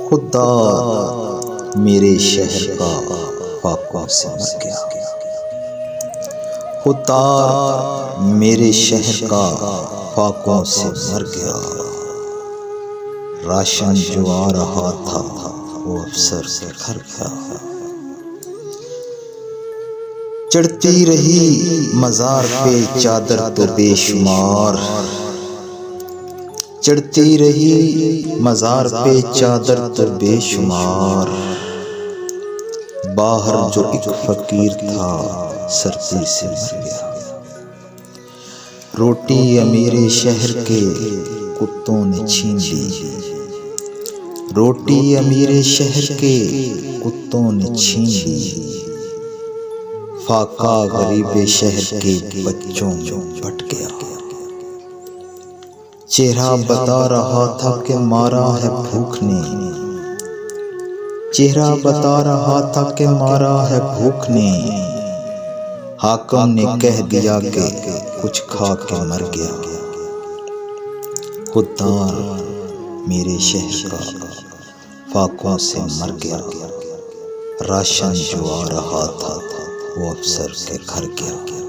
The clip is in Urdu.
خدا میرے شہر کا فاقوں سے مر گیا، خدا میرے شہر کا فاقوں سے مر گیا۔ راشن جو آ رہا تھا وہ افسر کے گھر گیا۔ چڑھتی رہی مزار پہ چادر تو بے شمار، چڑھتی رہی مزار پہ چادر تو بے شمار۔ باہر جو ایک فقیر تھا سردی سے مر گیا۔ روٹی امیر شہر کے کتوں نے چھین لی، روٹی امیر شہر کے کتوں نے چھین لی۔ فاقہ غریب شہر کے بچوں میں بٹ گیا۔ چہرہ بتا رہا تھا کہ مارا ہے بھوک نے، چہرہ بتا رہا تھا کہ مارا ہے بھوک نے۔ حاکم نے کہہ دیا کہ کچھ کھا کے مر گیا۔ خدا میرے شہر کا فاقوں سے مر گیا۔ راشن جو آ رہا تھا وہ افسر کے گھر گیا۔